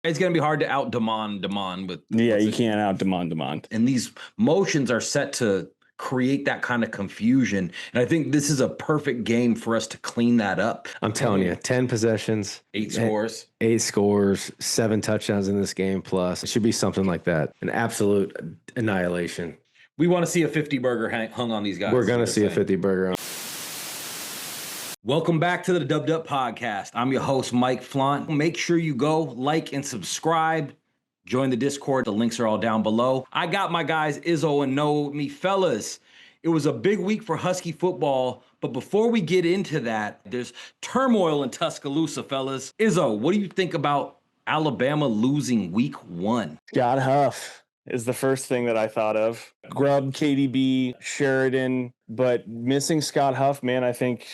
It's going to be hard to out Damon with. Yeah, you can't out Damon. And these motions are set to create that kind of confusion. And I think this is a perfect game for us to clean that up. I'm telling you, 10 possessions, 8 scores, 8 scores, 7 touchdowns in this game plus. It should be something like that. An absolute annihilation. We want to see a 50 burger hung on these guys. We're going to see a 50 burger on. Welcome back to the Dub Podcast. I'm your host, Mike Flaunt. Make sure you go like and subscribe. Join the Discord. The links are all down below. I got my guys Izzo and Noah with me. Fellas, it was a big week for Husky football, but before we get into that, there's turmoil in Tuscaloosa, fellas. Izzo, what do you think about Alabama losing week 1? Scott Huff is the first thing that I thought of. Grubb, KDB, Sheridan, but missing Scott Huff, man, I think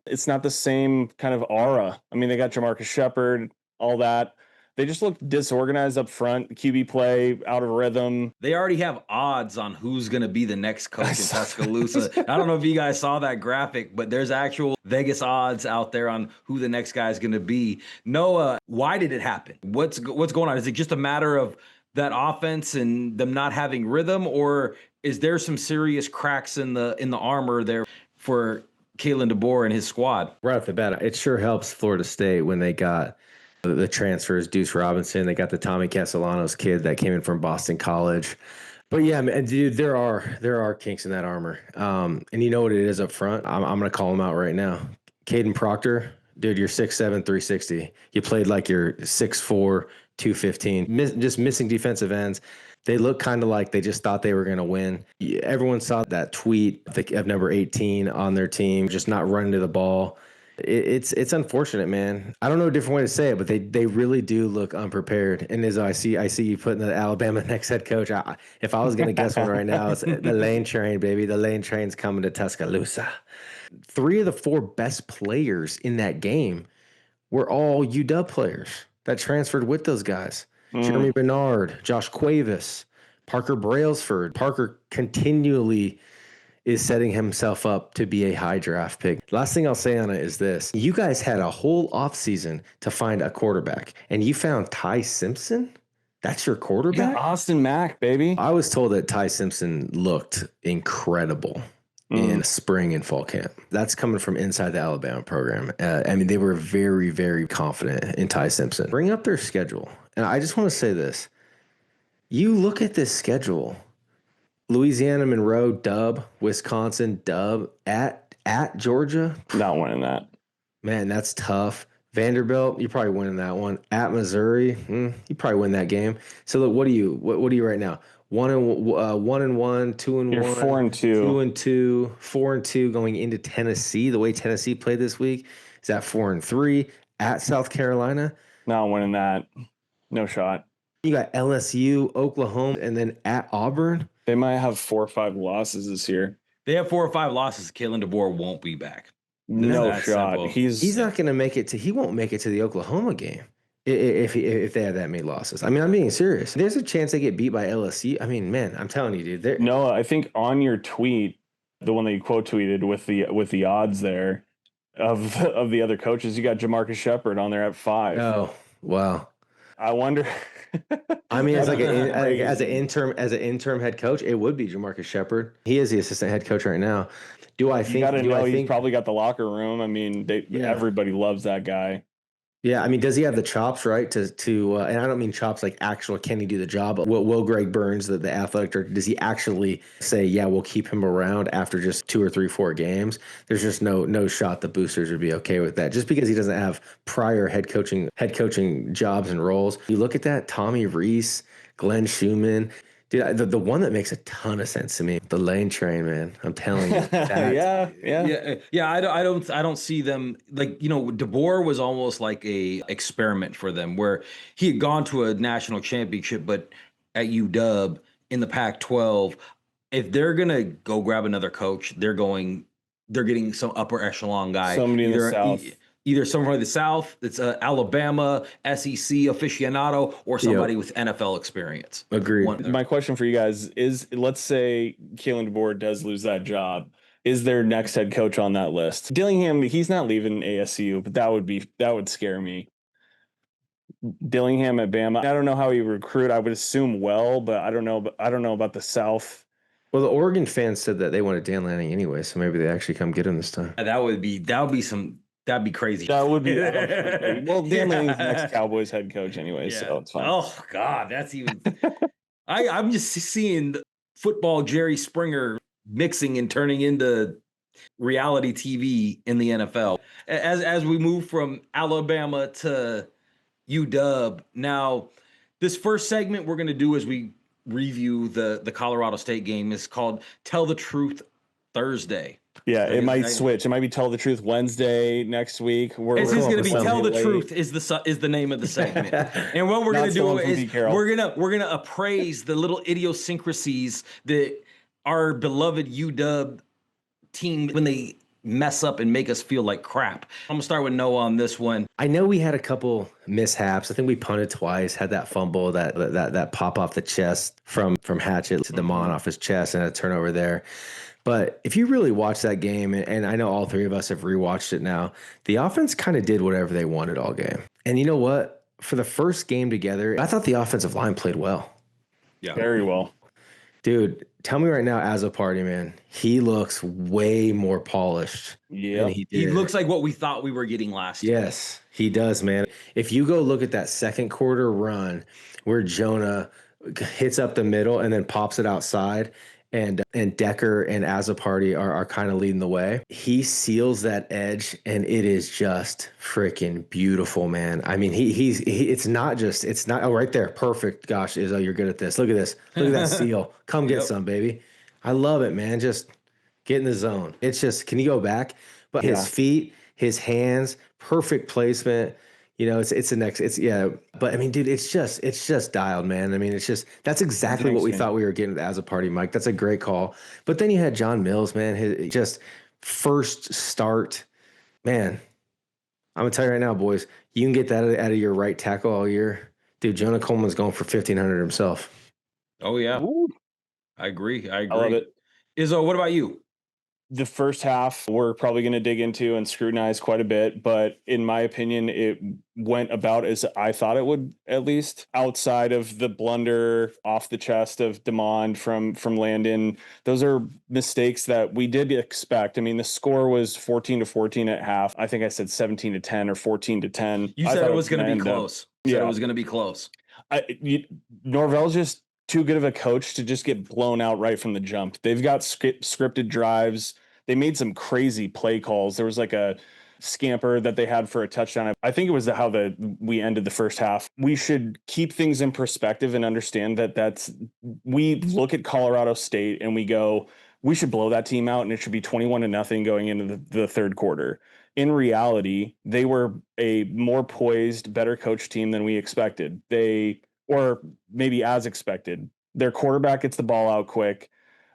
it's not the same kind of aura. I mean, they got Jamarcus Shepard, all that. They just look disorganized up front. QB play, out of rhythm. They already have odds on who's going to be the next coach in Tuscaloosa. I don't know if you guys saw that graphic, but there's actual Vegas odds out there on who the next guy is going to be. Noah, why did it happen? What's going on? Is it just a matter of that offense and them not having rhythm, or is there some serious cracks in the armor there for Kalen DeBoer and his squad? Right off the bat, it sure helps Florida State when they got the transfers, Deuce Robinson. They got the Tommy Castellanos kid that came in from Boston College. But yeah, man, dude, there are kinks in that armor. And you know what it is up front? I'm going to call them out right now. Caden Proctor, dude, you're 6'7", 360. You played like you're 6'4", 215. Just missing defensive ends. They look kind of like they just thought they were going to win. Everyone saw that tweet of number 18 on their team, just not running to the ball. It's unfortunate, man. I don't know a different way to say it, but they really do look unprepared. And as I see you putting the Alabama next head coach. If I was going to guess one right now, it's the lane train, baby. The lane train's coming to Tuscaloosa. 3 of the 4 best players in that game were all UW players that transferred with those guys. Jeremy Bernard, Josh Cuevas, Parker Brailsford. Parker continually is setting himself up to be a high draft pick. Last thing I'll say on it is this. You guys had a whole offseason to find a quarterback, and you found Ty Simpson? That's your quarterback? Yeah, Austin Mack, baby. I was told that Ty Simpson looked incredible in spring and fall camp. That's coming from inside the Alabama program. I mean, they were very, very confident in Ty Simpson. Bring up their schedule. And I just want to say this. You look at this schedule. Louisiana, Monroe, dub. Wisconsin, dub. At Georgia. Not winning that. Man, that's tough. Vanderbilt, you're probably winning that one. At Missouri, you probably win that game. So look, what are you right now? 1-1, 2-1. You're 4-2. 2-2, 4-2 going into Tennessee. The way Tennessee played this week is at 4-3. At South Carolina. Not winning that. No shot. You got LSU, Oklahoma, and then at Auburn. They might have 4 or 5 losses this year. They have 4 or 5 losses. Kalen DeBoer won't be back. No shot. Simple. He's not going to make it to. He won't make it to the Oklahoma game if they have that many losses. I mean, I'm being serious. There's a chance they get beat by LSU. I mean, man, I'm telling you, dude. No, I think on your tweet, the one that you quote tweeted with the odds there of the other coaches, you got Jamarcus Shepard on there at 5. Oh, wow. I wonder. I mean, as an interim head coach, it would be Jamarcus Shepard. He is the assistant head coach right now. He's probably got the locker room. I mean, everybody loves that guy. Yeah, I mean, does he have the chops, right? To and I don't mean chops like actual can he do the job, but will Greg Burns, the athletic director, does he actually say, yeah, we'll keep him around after just 2 or 3, 4 games? There's just no shot the boosters would be okay with that, just because he doesn't have prior head coaching jobs and roles. You look at that, Tommy Reese, Glenn Schumann. Dude, the one that makes a ton of sense to me, the lane train, man. I'm telling you. Yeah. I don't see them like, DeBoer was almost like a experiment for them where he had gone to a national championship, but at UW in the Pac-12, if they're gonna go grab another coach, they're getting some upper echelon guy. Somebody in the South. Either somewhere in the South, it's Alabama, SEC aficionado, or somebody with NFL experience. Agreed. My question for you guys is, let's say Kalen DeBoer does lose that job. Is their next head coach on that list? Dillingham, he's not leaving ASU, but that would scare me. Dillingham at Bama. I don't know how he recruit. I would assume well, but I don't know. But I don't know about the South. Well, the Oregon fans said that they wanted Dan Lanning anyway, so maybe they actually come get him this time. That'd be crazy. That would be well. Dan Lanning's the next Cowboys head coach anyway, so it's fine. Oh God, that's even. I'm just seeing football Jerry Springer mixing and turning into reality TV in the NFL. As we move from Alabama to UW. Now, this first segment we're going to do as we review the Colorado State game is called Tell the Truth Thursday. Yeah, it might switch. It might be Tell the Truth Wednesday next week. It's just going to be Tell the Truth is the name of the segment. And what we're going to do is we're gonna appraise the little idiosyncrasies that our beloved UW team when they mess up and make us feel like crap. I'm gonna start with Noah on this one. I know we had a couple mishaps. I think we punted twice, had that fumble, that pop off the chest from Hatchett to Damon off his chest, and a turnover there. But if you really watch that game, and I know all three of us have rewatched it now, the offense kind of did whatever they wanted all game. And you know what? For the first game together, I thought the offensive line played well. Yeah, very well. Dude, tell me right now, as a party man, he looks way more polished. Yeah, he looks like what we thought we were getting last year. Yes, he does, man. If you go look at that second quarter run where Jonah hits up the middle and then pops it outside, and Decker and Azaparty are kind of leading the way. He seals that edge, and it is just freaking beautiful, man. I mean, it's not right there. Perfect. Gosh, Izzo, you're good at this. Look at this. Look at that seal. Come get some, baby. I love it, man. Just get in the zone. It's just, can you go back? But his feet, his hands, perfect placement. You know, but I mean, dude, it's just dialed, man. I mean, that's exactly what we thought we were getting as a party, Mike. That's a great call. But then you had John Mills, man, his just first start, man. I'm gonna tell you right now, boys, you can get that out of your right tackle all year, dude. Jonah Coleman's going for 1,500 himself. Oh yeah, ooh. I agree. I love it. Izzo, what about you? The first half we're probably going to dig into and scrutinize quite a bit, but in my opinion, it went about as I thought it would, at least outside of the blunder off the chest of Demond from Landon. Those are mistakes that we did expect. I mean, the score was 14-14 at half. I think I said 17-10 or 14-10. You said it was going to be close. You said it was going to be close. Norvell's just too good of a coach to just get blown out right from the jump. They've got scripted drives. They made some crazy play calls. There was like a scamper that they had for a touchdown. I think it was how we ended the first half. We should keep things in perspective and understand that we look at Colorado State and we go, we should blow that team out and it should be 21-0 going into the third quarter. In reality, they were a more poised, better coach team than we expected. Or maybe as expected. Their quarterback gets the ball out quick.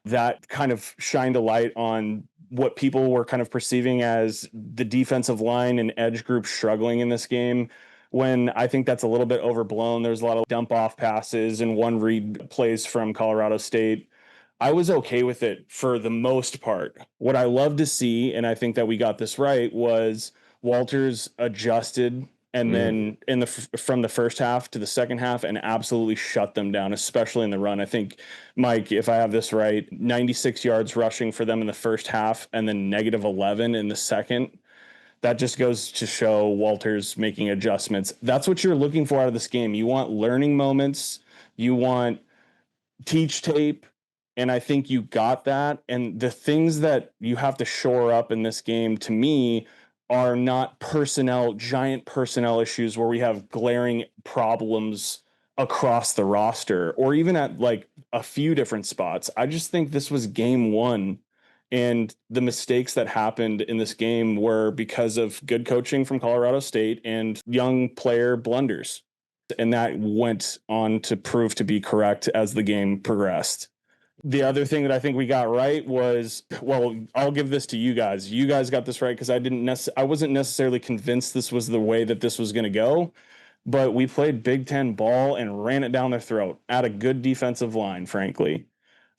That kind of shined a light on what people were kind of perceiving as the defensive line and edge group struggling in this game, when I think that's a little bit overblown. There's a lot of dump off passes and one read plays from Colorado State. I was okay with it for the most part. What I love to see, and I think that we got this right, was Walters adjusted and then from the first half to the second half and absolutely shut them down, especially in the run. I think, Mike, if I have this right, 96 yards rushing for them in the first half and then -11 in the second. That just goes to show Walters making adjustments. That's what you're looking for out of this game. You want learning moments. You want teach tape. And I think you got that. And the things that you have to shore up in this game, to me, are not giant personnel issues where we have glaring problems across the roster or even at like a few different spots. I just think this was game one, and the mistakes that happened in this game were because of good coaching from Colorado State and young player blunders. And that went on to prove to be correct as the game progressed. The other thing that I think we got right was, well, I'll give this to you guys. You guys got this right because I wasn't necessarily convinced this was the way that this was going to go, but we played Big Ten ball and ran it down their throat at a good defensive line, frankly.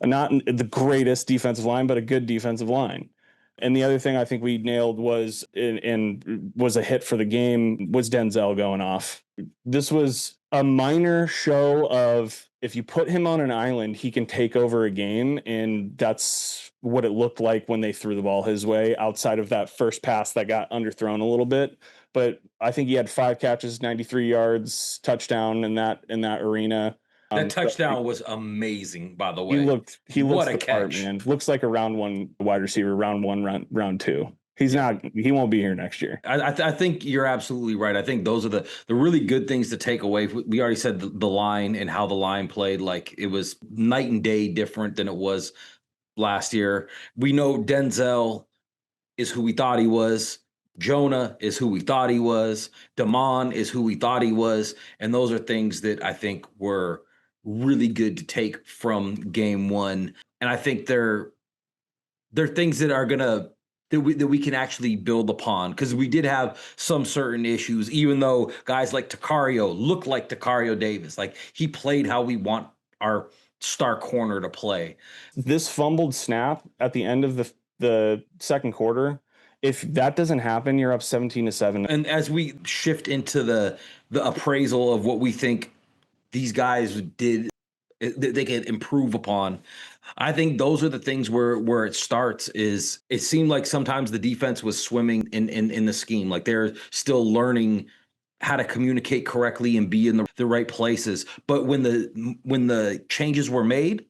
Not the greatest defensive line, but a good defensive line. And the other thing I think we nailed was, and was a hit for the game, was Denzel going off. This was a minor show of, if you put him on an island, he can take over a game. And that's what it looked like when they threw the ball his way, outside of that first pass that got underthrown a little bit. But I think he had 5 catches, 93 yards, touchdown in that arena. That touchdown was amazing, by the way. He What looks a the part, catch. man. Looks like a round 1 wide receiver, round 2. He won't be here next year. I think you're absolutely right. I think those are the really good things to take away. We already said the line and how the line played. Like, it was night and day different than it was last year. We know Denzel is who we thought he was. Jonah is who we thought he was. Damon is who we thought he was. And those are things that I think were really good to take from game 1. And I think they're things that are gonna that we can actually build upon, because we did have some certain issues, even though guys like Takario looked like Takario Davis. Like, he played how we want our star corner to play. This fumbled snap at the end of the second quarter, if that doesn't happen, you're up 17-7. And as we shift into the appraisal of what we think these guys did, they can improve upon, I think those are the things where it starts. Is it seemed like sometimes the defense was swimming in the scheme, like they're still learning how to communicate correctly and be in the right places. But when the changes were made,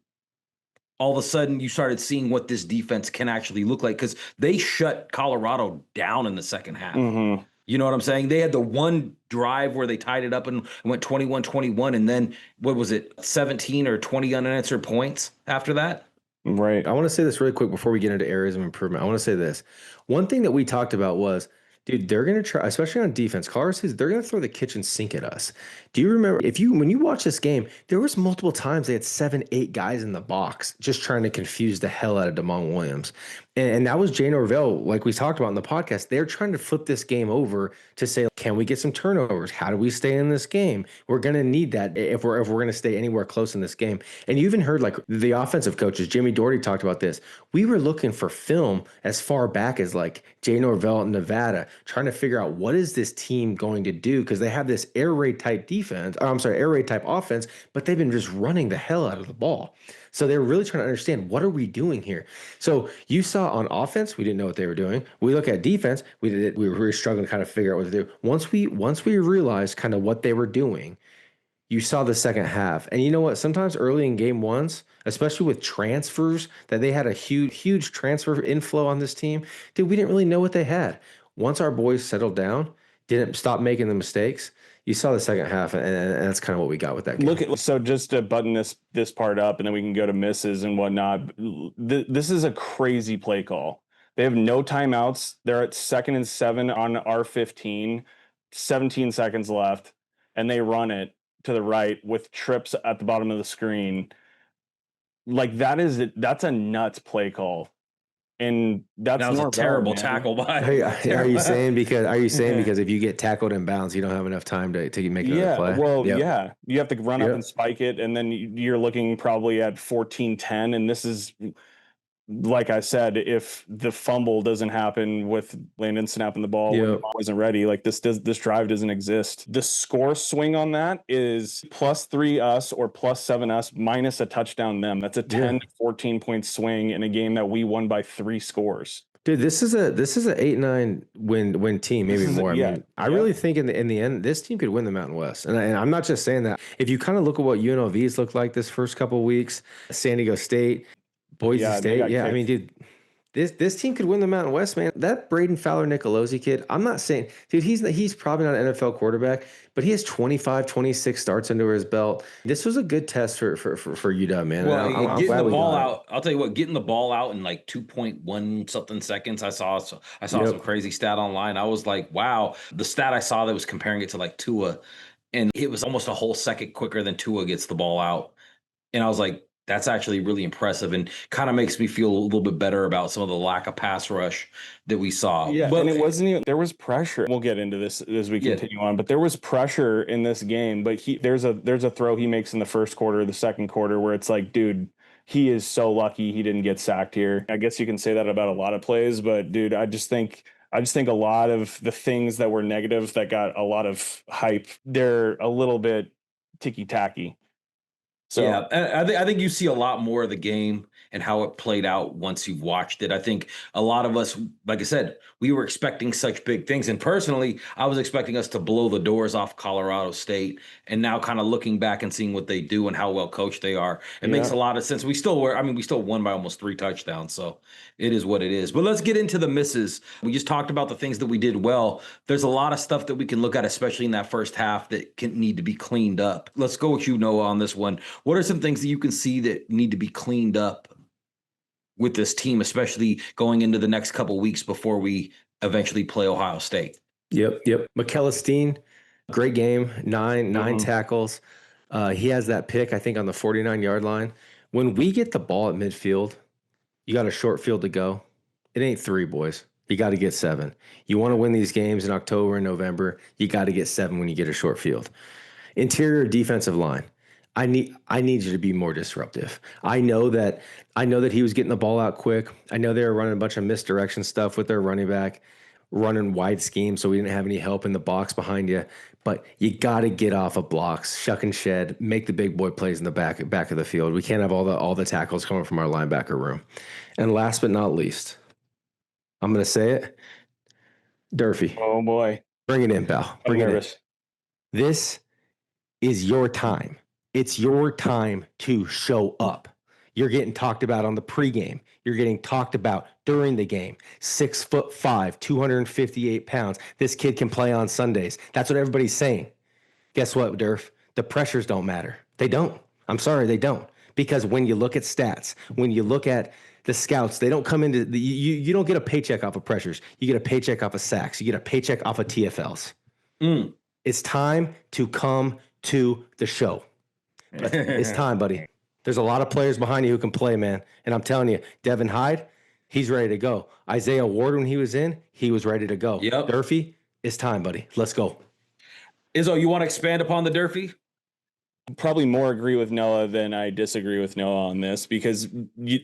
all of a sudden you started seeing what this defense can actually look like, because they shut Colorado down in the second half. Mm-hmm. You know what I'm saying? They had the one drive where they tied it up and went 21-21, and then what was it, 17 or 20 unanswered points after that? Right. I want to say this really quick before we get into areas of improvement. I want to say this. One thing that we talked about was, dude, they're going to try, especially on defense, Colorado says they're going to throw the kitchen sink at us. Do you remember, when you watch this game, there was multiple times they had 7, 8 guys in the box just trying to confuse the hell out of Damon Williams. And that was Jay Norvell, like we talked about in the podcast. They're trying to flip this game over to say, can we get some turnovers? How do we stay in this game? We're going to need that if we're going to stay anywhere close in this game. And you even heard, like, the offensive coaches, Jimmy Doherty talked about this. We were looking for film as far back as like Jay Norvell in Nevada, trying to figure out what is this team going to do, because they have this air raid type defense, air raid type offense, but they've been just running the hell out of the ball. So they're really trying to understand, what are we doing here? So you saw on offense, we didn't know what they were doing. We look at defense, we were really struggling to kind of figure out what to do. Once we realized kind of what they were doing, you saw the second half. And you know what? Sometimes early in game 1s, especially with transfers, that they had a huge transfer inflow on this team, dude, we didn't really know what they had. Once our boys settled down, didn't stop making the mistakes, you saw the second half, and that's kind of what we got with that game. So just to button this part up, and then we can go to misses and whatnot. This is a crazy play call. They have no timeouts. They're at 2nd and 7 on our 15, 17 seconds left, and they run it to the right with trips at the bottom of the screen. Like, that's a nuts play call. And that was a terrible tackle by. Are you saying because if you get tackled in bounds, you don't have enough time to make another play? Well, yeah, you have to run up and spike it, and then you're looking probably at 14-10, and this is, like I said, if the fumble doesn't happen with Landon snapping the ball when the ball wasn't ready, like this drive doesn't exist. The score swing on that is +3 us or +7 us minus a touchdown them. That's a 10 to 14 point swing in a game that we won by 3 scores. Dude, this is a 8-9 win team, maybe more. I really think in the end, this team could win the Mountain West. And I'm not just saying that. If you kind of look at what UNLV's looked like this first couple of weeks, San Diego State, Boise State, I mean, dude, this team could win the Mountain West, man. That Braden Fowler Nicolosi kid, I'm not saying, dude, he's probably not an NFL quarterback, but he has 25, 26 starts under his belt. This was a good test for UW, man. Well, getting the ball out, I'll tell you what, getting the ball out in like 2.1 something seconds. I saw some crazy stat online. I was like, wow. The stat I saw that was comparing it to like Tua, and it was almost a whole second quicker than Tua gets the ball out. And I was like, that's actually really impressive, and kind of makes me feel a little bit better about some of the lack of pass rush that we saw. Yeah, but, and it wasn't even, there was pressure. We'll get into this as we continue on, but there was pressure in this game. But there's a throw he makes in the first quarter, the second quarter, where it's like, dude, he is so lucky he didn't get sacked here. I guess you can say that about a lot of plays, but dude, I just think a lot of the things that were negative that got a lot of hype, they're a little bit ticky-tacky. So yeah, I think you see a lot more of the game and how it played out once you've watched it. I think a lot of us, like I said, we were expecting such big things. And personally, I was expecting us to blow the doors off Colorado State. And now kind of looking back and seeing what they do and how well coached they are, it makes a lot of sense. We still won by almost 3 touchdowns. So it is what it is. But let's get into the misses. We just talked about the things that we did well. There's a lot of stuff that we can look at, especially in that first half, that can need to be cleaned up. Let's go with you, Noah, on this one. What are some things that you can see that need to be cleaned up with this team, especially going into the next couple of weeks before we eventually play Ohio State? Yep. Makell Esteen, great game, nine tackles. He has that pick, I think, on the 49-yard line. When we get the ball at midfield, you got a short field to go. It ain't 3, boys. You got to get 7. You want to win these games in October and November, you got to get 7 when you get a short field. Interior defensive line. I need you to be more disruptive. I know that he was getting the ball out quick. I know they were running a bunch of misdirection stuff with their running back, running wide schemes, so we didn't have any help in the box behind you. But you got to get off of blocks, shuck and shed, make the big boy plays in the back of the field. We can't have all the tackles coming from our linebacker room. And last but not least, I'm going to say it, Durfee. Oh boy, bring it in, pal. I'm nervous. This is your time. It's your time to show up. You're getting talked about on the pregame. You're getting talked about during the game. 6'5", 258 pounds. This kid can play on Sundays. That's what everybody's saying. Guess what, Durf? The pressures don't matter. They don't. I'm sorry, they don't. Because when you look at stats, when you look at the scouts, they don't come into you don't get a paycheck off of pressures. You get a paycheck off of sacks. You get a paycheck off of TFLs. It's time to come to the show. It's time, buddy. There's a lot of players behind you who can play, man. And I'm telling you, Devin Hyde, he's ready to go. Isaiah Ward, when he was in, he was ready to go. Yep. Durfee, it's time, buddy. Let's go. Izzo, you want to expand upon the Durfee? Probably more agree with Noah than I disagree with Noah on this, because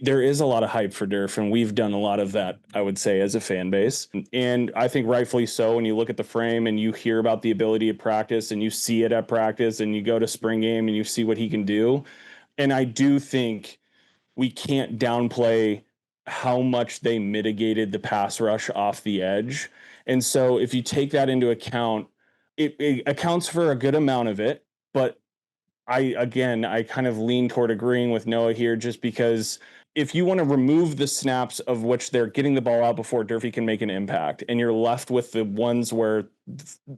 there is a lot of hype for Durf, and we've done a lot of that, I would say, as a fan base. And I think rightfully so. When you look at the frame and you hear about the ability of practice and you see it at practice and you go to spring game and you see what he can do. And I do think we can't downplay how much they mitigated the pass rush off the edge. And so if you take that into account, it accounts for a good amount of it, but I kind of lean toward agreeing with Noah here, just because if you want to remove the snaps of which they're getting the ball out before Durfee can make an impact, and you're left with the ones where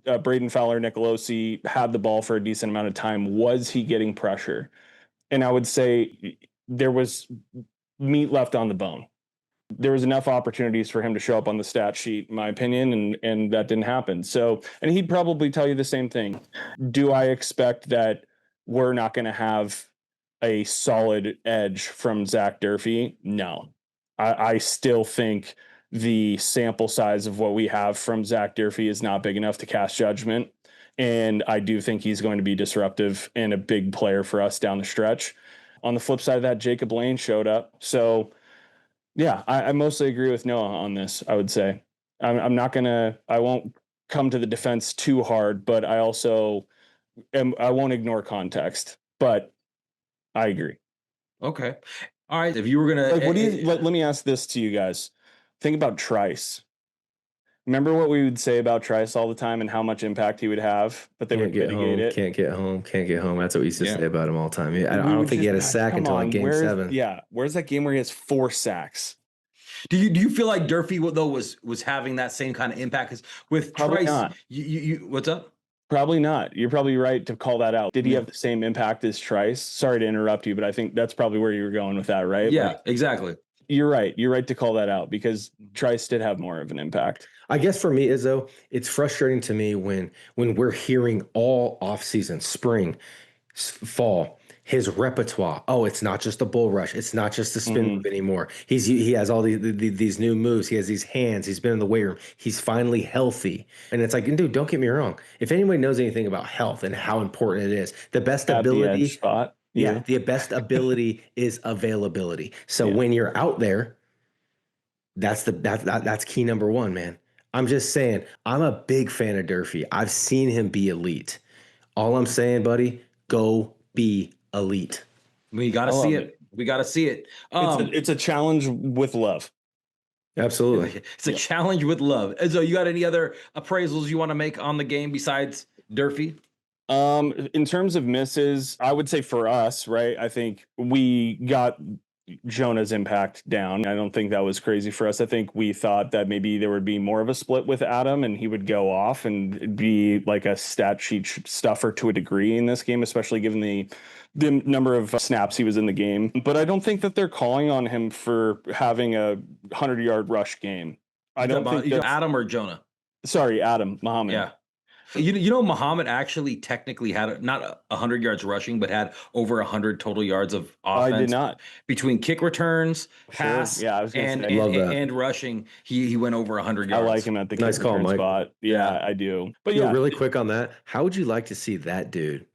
Braden Fowler, Nicolosi had the ball for a decent amount of time, was he getting pressure? And I would say there was meat left on the bone. There was enough opportunities for him to show up on the stat sheet, in my opinion, and that didn't happen. So, and he'd probably tell you the same thing. Do I expect that we're not going to have a solid edge from Zach Durfee? No. I still think the sample size of what we have from Zach Durfee is not big enough to cast judgment. And I do think he's going to be disruptive and a big player for us down the stretch. On the flip side of that, Jacob Lane showed up. So, yeah, I mostly agree with Noah on this, I would say. I won't come to the defense too hard, but I also I won't ignore context, but I agree. Okay. All right. If you were going to, let me ask this to you guys. Think about Trice. Remember what we would say about Trice all the time and how much impact he would have, but they would mitigate it. Can't get home. That's what we used to say about him all the time. I don't think he had a sack until like game 7. Yeah. Where's that game where he has 4 sacks? Do you feel like Durfee though was having that same kind of impact? Because with Probably Trice, not. You what's up? Probably not. You're probably right to call that out. Did he have the same impact as Trice? Sorry to interrupt you, but I think that's probably where you were going with that, right? Yeah, exactly. You're right. You're right to call that out, because Trice did have more of an impact. I guess for me, Izzo, it's frustrating to me when we're hearing all offseason, spring, fall, his repertoire. Oh, it's not just a bull rush. It's not just the spin move anymore. He has all these new moves. He has these hands. He's been in the weight room. He's finally healthy. And it's like, dude, don't get me wrong. If anybody knows anything about health and how important it is, the best ability. The edge spot. Yeah, the best ability is availability. So when you're out there, that's key number one, man. I'm just saying, I'm a big fan of Durfee. I've seen him be elite. All I'm saying, buddy, go be elite. We got to see it. We got to see it. It's a challenge with love. Absolutely. It's a challenge with love. And so you got any other appraisals you want to make on the game besides Durfee? In terms of misses, I would say for us, right, I think we got Jonah's impact down. I don't think that was crazy for us. I think we thought that maybe there would be more of a split with Adam and he would go off and be like a stat sheet stuffer to a degree in this game, especially given the number of snaps he was in the game. But I don't think that they're calling on him for having a 100-yard rush game. I don't think Adam or Jonah. Sorry, Adam Muhammad. Yeah. You know, Muhammad actually technically had not 100 yards rushing, but had over 100 total yards of offense. I did not. Between kick returns, pass, and rushing, he went over 100 yards. I like him at the nice kick call, return Mike. spot. Yeah, I do. But yeah, really quick on that. How would you like to see that dude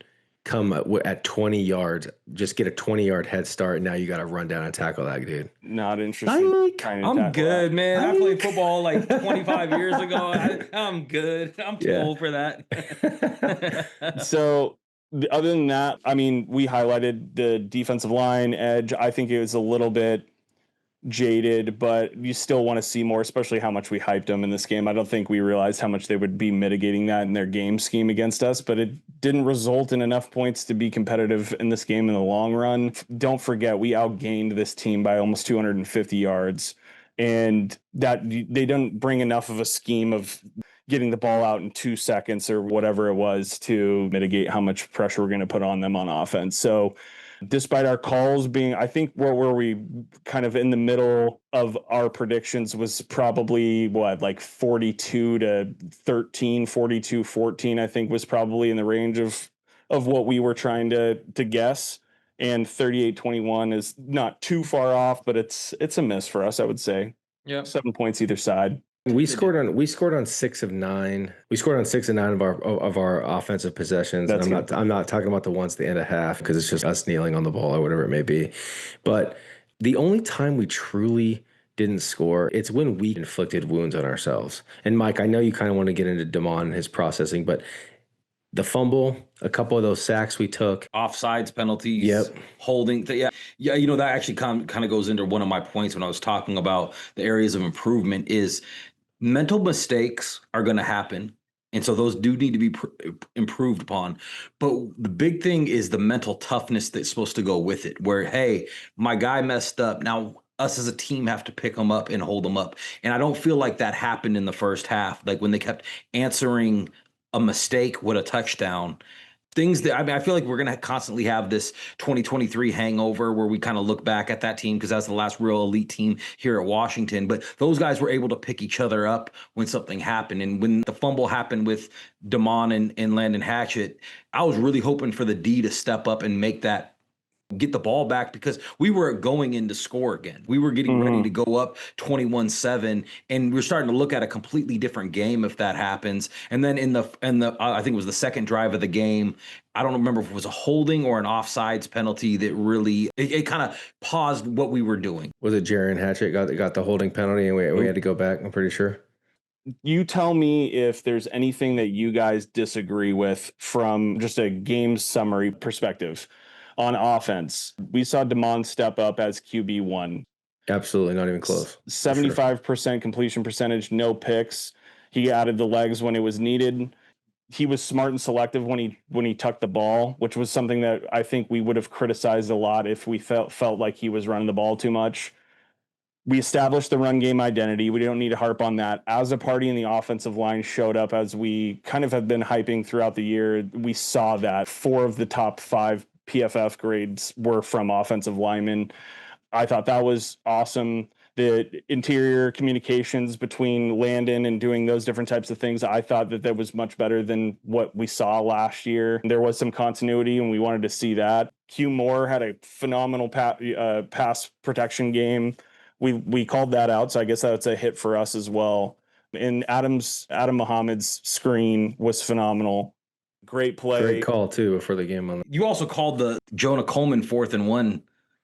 come at 20 yards, just get a 20-yard head start, and now you got to run down and tackle that dude? Not interested. I'm good, man. I played football like 25 years ago. I'm good. I'm too old for that. So other than that, I mean, we highlighted the defensive line edge. I think it was a little bit jaded, but you still want to see more, especially how much we hyped them in this game. I don't think we realized how much they would be mitigating that in their game scheme against us, but it didn't result in enough points to be competitive in this game in the long run. Don't forget, we outgained this team by almost 250 yards, and that they don't bring enough of a scheme of getting the ball out in 2 seconds or whatever it was to mitigate how much pressure we're going to put on them on offense. So despite our calls being, I think where we kind of in the middle of our predictions was probably like 42 to 13, 42-14, I think was probably in the range of what we were trying to guess. And 38-21 is not too far off, but it's a miss for us, I would say. Yeah. 7 points either side. We scored on 6 of 9. We scored on 6 of 9 of our offensive possessions. I'm not talking about the ones at the end of half because it's just us kneeling on the ball or whatever it may be. But the only time we truly didn't score, it's when we inflicted wounds on ourselves. And Mike, I know you kind of want to get into Damon and his processing, but the fumble, a couple of those sacks we took, offsides penalties, holding. Yeah. You know, that actually kind of goes into one of my points when I was talking about the areas of improvement is mental mistakes are going to happen. And so those do need to be improved upon. But the big thing is the mental toughness that's supposed to go with it, where, hey, my guy messed up. Now, us as a team have to pick them up and hold them up. And I don't feel like that happened in the first half. Like when they kept answering a mistake with a touchdown, things that, I mean, I feel like we're going to constantly have this 2023 hangover where we kind of look back at that team because that's the last real elite team here at Washington. But those guys were able to pick each other up when something happened. And when the fumble happened with Damon and Landon Hatchett, I was really hoping for the D to step up and make that, get the ball back, because we were going in to score again. We were getting ready to go up 21-7, and we're starting to look at a completely different game if that happens. And then in the I think it was the second drive of the game, I don't remember if it was a holding or an offsides penalty that really it kind of paused what we were doing. Was it Jaron Hatchett got the holding penalty and we had to go back? I'm pretty sure. You tell me if there's anything that you guys disagree with from just a game summary perspective. On offense, we saw Damon step up as QB1. Absolutely, not even close. 75% completion percentage, no picks. He added the legs when it was needed. He was smart and selective when he tucked the ball, which was something that I think we would have criticized a lot if we felt like he was running the ball too much. We established the run game identity. We don't need to harp on that. As a party in the offensive line showed up, as we kind of have been hyping throughout the year, we saw that 4 of the top 5 PFF grades were from offensive linemen. I thought that was awesome. The interior communications between Landon and doing those different types of things, I thought that was much better than what we saw last year. There was some continuity, and we wanted to see that. Q Moore had a phenomenal pass protection game. We called that out, so I guess that's a hit for us as well. And Adam Muhammad's screen was phenomenal. great play. Great call too before the game on. You also called the Jonah Coleman 4th and 1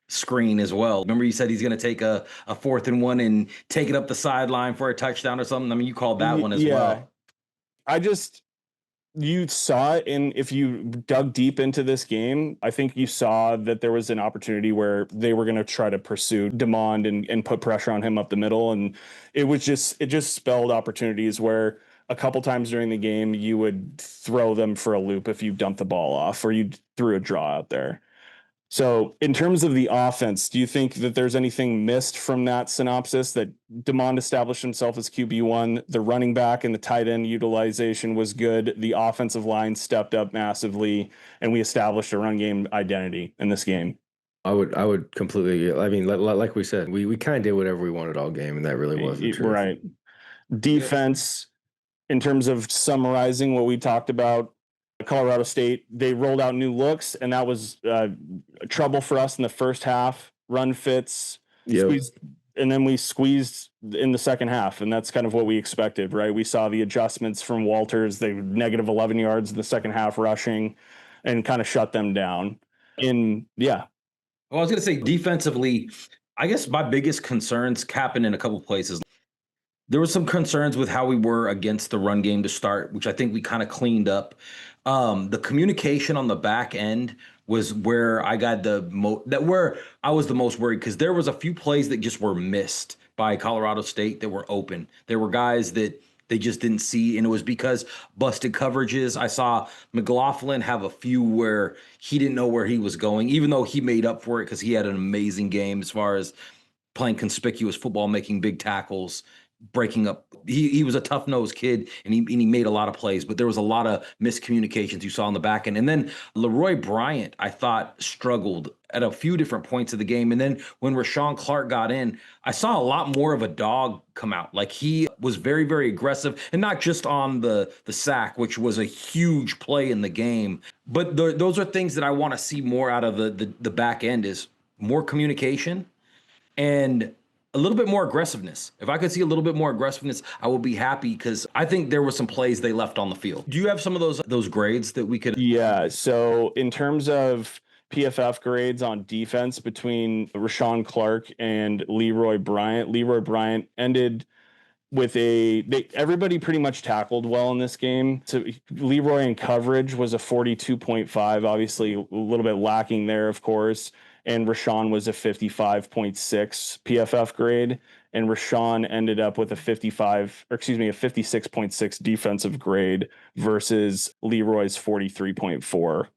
screen as well. Remember you said he's going to take a 4th and 1 and take it up the sideline for a touchdown or something. I mean, you called that one as well. You saw it, and if you dug deep into this game, I think you saw that there was an opportunity where they were going to try to pursue Demond and put pressure on him up the middle, and it just spelled opportunities where a couple times during the game you would throw them for a loop if you dumped the ball off or you threw a draw out there. So in terms of the offense, do you think that there's anything missed from that synopsis, that DeMond established himself as QB1, the running back and the tight end utilization was good, the offensive line stepped up massively, and we established a run game identity in this game? I would completely, I mean, like we said, we kind of did whatever we wanted all game, and that really wasn't true. Right. Defense, in terms of summarizing what we talked about, Colorado State, they rolled out new looks, and that was trouble for us in the first half. Run fits, squeezed, and then we squeezed in the second half, and that's kind of what we expected, right? We saw the adjustments from Walters. They were negative 11 yards in the second half rushing, and kind of shut them down. Well, I was going to say defensively, I guess my biggest concerns happened in a couple places. There were some concerns with how we were against the run game to start, which I think we kind of cleaned up. The communication on the back end was where I got where I was the most worried, because there was a few plays that just were missed by Colorado State that were open. There were guys that they just didn't see, and it was because busted coverages. I saw McLaughlin have a few where he didn't know where he was going, even though he made up for it because he had an amazing game as far as playing conspicuous football, making big tackles, breaking up. He was a tough-nosed kid, and he made a lot of plays, but there was a lot of miscommunications you saw on the back end. And then Leroy Bryant, I thought, struggled at a few different points of the game. And then when Rashawn Clark got in, I saw a lot more of a dog come out. Like, he was very, very aggressive, and not just on the sack, which was a huge play in the game. But those are things that I want to see more out of the back end, is more communication and a little bit more aggressiveness. If I could see a little bit more aggressiveness, I will be happy, because I think there were some plays they left on the field. Do you have some of those grades that we could? Yeah. So in terms of PFF grades on defense between Rashawn Clark and Leroy Bryant ended with everybody pretty much tackled well in this game. So Leroy in coverage was a 42.5, obviously a little bit lacking there, of course. And Rashawn was a 55.6 PFF grade. And Rashawn ended up with a 56.6 defensive grade versus Leroy's 43.4.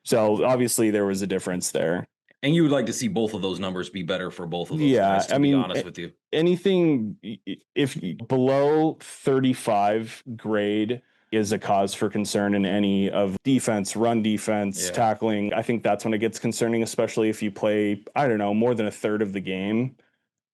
So obviously there was a difference there. And you would like to see both of those numbers be better for both of those guys, to be honest with you. Anything if below 35 grade is a cause for concern in any of defense, run defense, tackling. I think that's when it gets concerning, especially if you play, I don't know, more than a third of the game.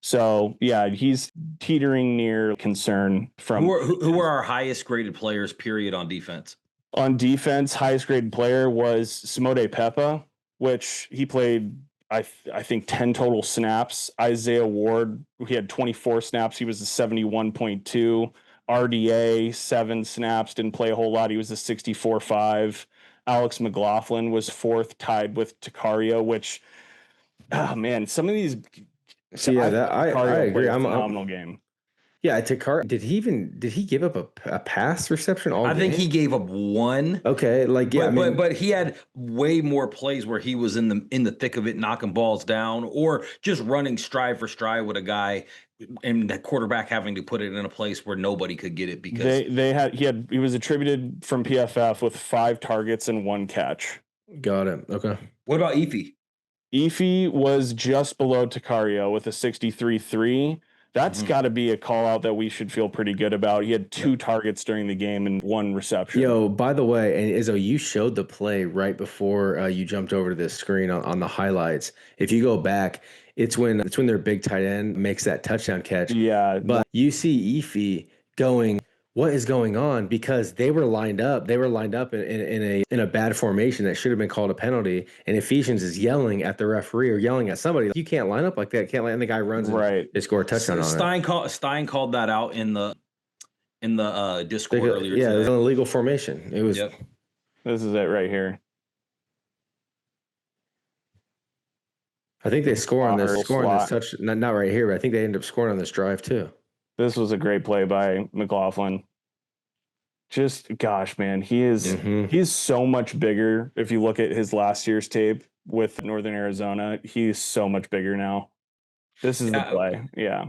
So yeah, he's teetering near concern from. Who are our highest graded players, period, on defense? On defense, highest graded player was Simode Pepa, which he played, I think 10 total snaps. Isaiah Ward, he had 24 snaps. He was a 71.2. RDA, 7 snaps, didn't play a whole lot. He was a 64.5. Alex McLaughlin was 4th, tied with Takario, which, oh man, some of these. I agree. I'm a phenomenal game. Yeah, Takario, did he give up a pass reception all game? I think he gave up one. Okay, but he had way more plays where he was in the thick of it, knocking balls down, or just running stride for stride with a guy, and the quarterback having to put it in a place where nobody could get it, because he was attributed from PFF with 5 targets and 1 catch. Got it. Okay. What about Efi? Efi was just below Takario with a 63.3. That's got to be a call out that we should feel pretty good about. He had 2 targets during the game and 1 reception. Yo, by the way, and Izzo, you showed the play right before you jumped over to this screen on the highlights. If you go back, it's when their big tight end makes that touchdown catch. Yeah. But you see Efi going, what is going on? Because they were lined up. They were lined up in a bad formation that should have been called a penalty. And Ephesians is yelling at the referee or yelling at somebody. You can't line up like that. Can't and the guy runs right. They score a touchdown on it. Stein called that out in the Discord earlier. Yeah, it was an illegal formation. It was. Yep. This is it right here. I think they score on this Slot. touch. Not right here, but I think they end up scoring on this drive too. This was a great play by McLaughlin. Just gosh, man, he's so much bigger. If you look at his last year's tape with Northern Arizona, he's so much bigger now. This is the play. Yeah.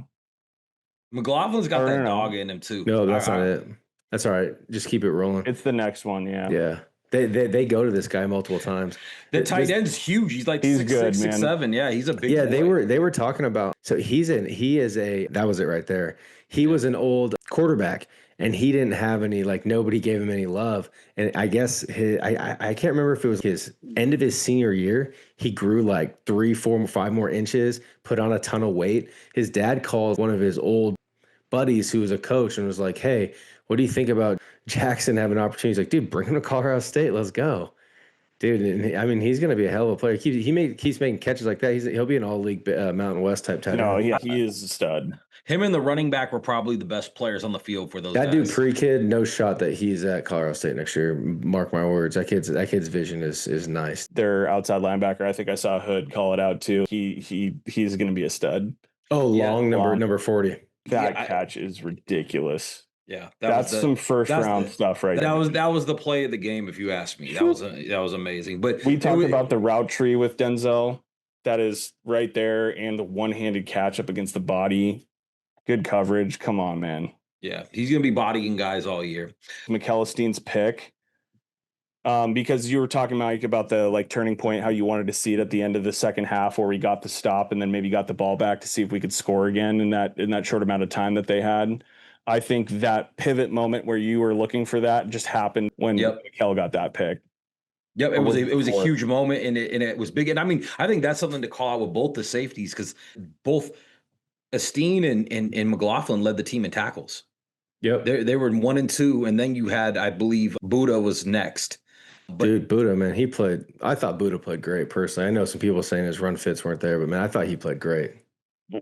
McLaughlin's got that dog in him too. No, that's not it. That's all right. Just keep it rolling. It's the next one. Yeah. Yeah. They go to this guy multiple times. The tight end's huge. He's like 6'6", 6'7". Yeah, he's a big boy. They were talking about, so he is a, that was it right there. He was an old quarterback and he didn't have any, like nobody gave him any love. And I guess I can't remember if it was his end of his senior year, he grew like 3, 4, 5 more inches, put on a ton of weight. His dad called one of his old buddies who was a coach and was like, hey, what do you think about Jackson having an opportunity? He's like, dude, bring him to Colorado State. Let's go. Dude, and I mean, he's going to be a hell of a player. He keeps making catches like that. He'll be an all-league Mountain West type tight end. No, he is a stud. Him and the running back were probably the best players on the field for those that guys. Dude, pre-kid, no shot that he's at Colorado State next year. Mark my words. That kid's vision is nice. Their outside linebacker, I think I saw Hood call it out too. He's going to be a stud. Oh, long number 40. That catch is ridiculous. Yeah, that's some first round stuff right there. there. That was the play of the game, if you ask me. That was amazing. But we talked about the route tree with Denzel. That is right there, and the one-handed catch up against the body. Good coverage. Come on, man. Yeah, he's gonna be bodying guys all year. Makell Esteen's pick. Because you were talking, Mike, about the like turning point, how you wanted to see it at the end of the second half where we got the stop and then maybe got the ball back to see if we could score again in that short amount of time that they had. I think that pivot moment where you were looking for that just happened when Makell got that pick. Yep, it was a huge moment and it was big. And I mean, I think that's something to call out with both the safeties because both Esteen and McLaughlin led the team in tackles. Yep, they were 1 and 2, and then you had, I believe, Buddha was next. But Buddha, man, I thought Buddha played great personally. I know some people saying his run fits weren't there, but man, I thought he played great.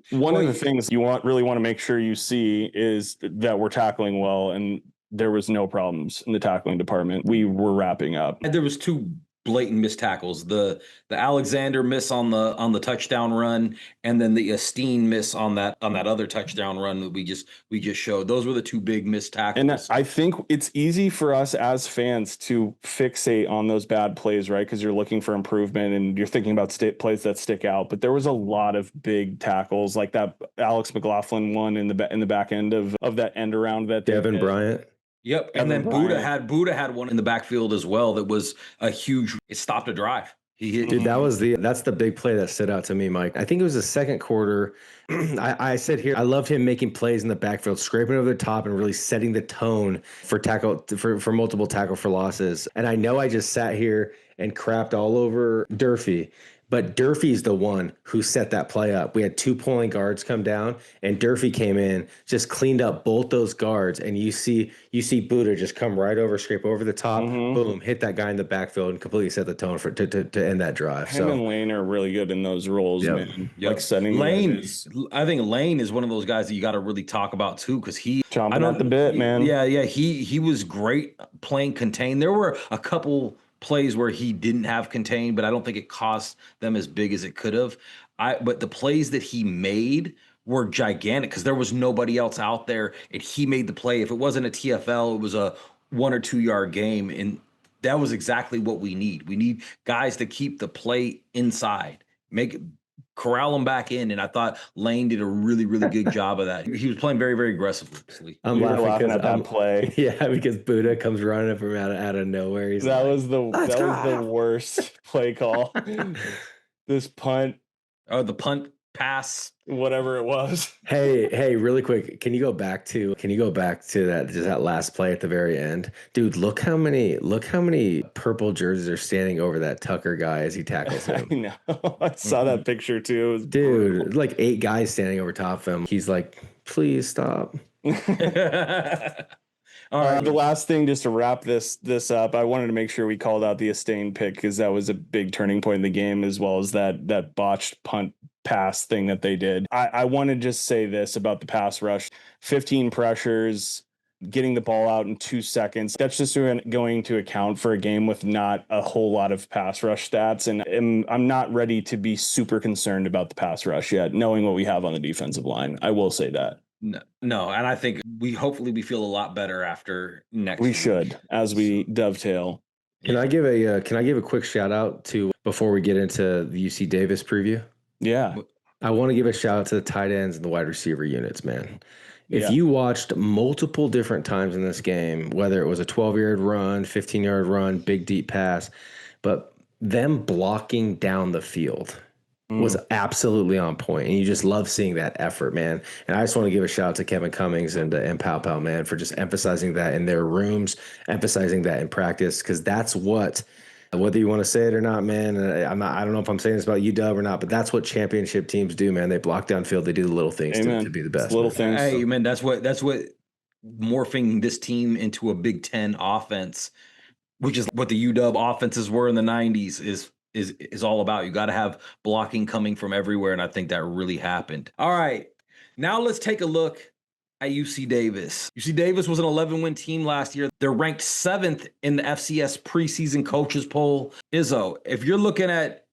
One of the things you really want to make sure you see is that we're tackling well, and there was no problems in the tackling department. We were wrapping up. There was 2 blatant missed tackles: the Alexander miss on the touchdown run, and then the Esteen miss on that other touchdown run that we just showed. Those were the 2 big missed tackles. And I think it's easy for us as fans to fixate on those bad plays, right? Because you're looking for improvement and you're thinking about plays that stick out. But there was a lot of big tackles, like that Alex McLaughlin one in the back end of that end around that Devin Bryant. Yep, and then Buddha had one in the backfield as well that was a huge. It stopped a drive. Dude, that's the big play that stood out to me, Mike. I think it was the second quarter. I said here, I loved him making plays in the backfield, scraping over the top and really setting the tone for multiple tackle for losses. And I know I just sat here and crapped all over Durfee. But Durfee's the one who set that play up. We had 2 pulling guards come down, and Durfee came in, just cleaned up both those guards, and you see Buddha just come right over, scrape over the top, boom, hit that guy in the backfield, and completely set the tone to end that drive. Him and Lane are really good in those roles, man. Yep. Like setting Lane. I think Lane is one of those guys that you got to really talk about too, because chomping at the bit, man. Yeah, he was great playing contain. There were a couple plays where he didn't have contained, but I don't think it cost them as big as it could have. But the plays that he made were gigantic because there was nobody else out there, and he made the play. If it wasn't a TFL, it was a 1 or 2 yard game, and that was exactly what we need. We need guys to keep the play inside, corral them back in, and I thought Lane did a really, really good job of that. He was playing very, very aggressively. I'm laughing at that play. Yeah, because Buddha comes running up from out of nowhere. That was the worst play call. This punt. Oh, the punt pass, whatever it was. Hey, really quick, can you go back to that last play at the very end? Dude, look how many purple jerseys are standing over that Tucker guy as he tackles him. I know. I saw that picture too. Dude, brutal. Like 8 guys standing over top of him. He's like, please stop. All right. The last thing, just to wrap this up, I wanted to make sure we called out the Esteen pick because that was a big turning point in the game, as well as that botched punt pass thing that they did. I want to just say this about the pass rush: 15 pressures. getting the ball out in 2 seconds. That's just going to account for a game with not a whole lot of pass rush stats. And I'm not ready to be super concerned about the pass rush yet, knowing what we have on the defensive line. I will say that. No, and I think hopefully we feel a lot better after next We week. should, as we dovetail. Can I give a quick shout out to before we get into the UC Davis preview? Yeah. I want to give a shout out to the tight ends and the wide receiver units, man. If you watched multiple different times in this game, whether it was a 12-yard run, 15-yard run, big deep pass, but them blocking down the field was absolutely on point, and you just love seeing that effort, man. And I just want to give a shout out to Kevin Cummings and Pow Pow, man, for just emphasizing that in their rooms, emphasizing that in practice, because that's what, whether you want to say it or not, man. I don't know if I'm saying this about UW or not, but that's what championship teams do, man. They block downfield. They do the little things to be the best. It's little things. Hey, man, that's what morphing this team into a Big Ten offense, which is what the UW offenses were in the 90s, is all about. You got to have blocking coming from everywhere, and I think that really happened. All right, now let's take a look at UC Davis. UC Davis was an 11-win team last year. They're ranked 7th in the FCS preseason coaches poll. Izzo, if you're looking at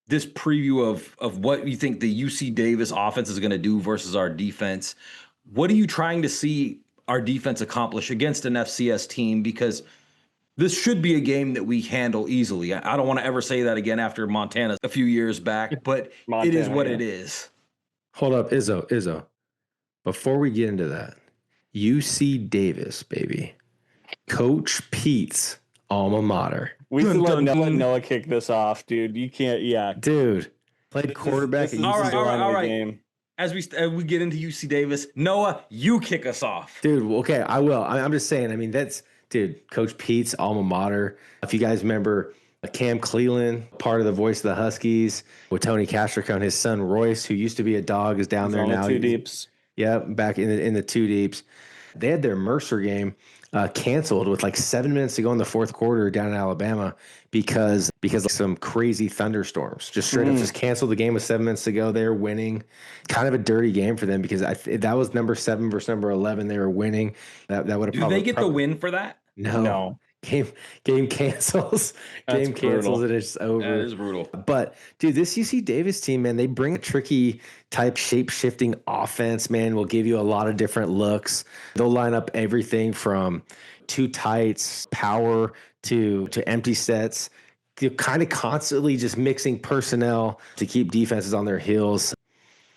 this preview of what you think the UC Davis offense is going to do versus our defense, what are you trying to see our defense accomplish against an FCS team? Because this should be a game that we handle easily. I don't want to ever say that again after Montana a few years back, but it is what it is. Hold up, Izzo. Before we get into that, UC Davis, baby. Coach Pete's alma mater. We should let Noah kick this off, dude. You can't, Dude, played quarterback at UC. All right. Game. As we get into UC Davis, Noah, you kick us off. Dude, okay, I will. I'm just saying, I mean, dude, Coach Pete's alma mater. If you guys remember Cam Cleland, part of the voice of the Huskies, with Tony Castricone, his son Royce, who used to be a dog, is down there now. The two deeps. Yeah, back in the two deeps. They had their Mercer game canceled with like 7 minutes to go in the fourth quarter down in Alabama because of some crazy thunderstorms. Just straight up just canceled the game with 7 minutes to go. They were winning. Kind of a dirty game for them because that was number 7 versus number 11. They were winning. That would have probably. Did they get the win for that? No. Game cancels. Game cancels and it's over. That is brutal. But dude, this UC Davis team, man, they bring a tricky type shape-shifting offense, man. Will give you a lot of different looks. They'll line up everything from two tights, power to empty sets. They're kind of constantly just mixing personnel to keep defenses on their heels.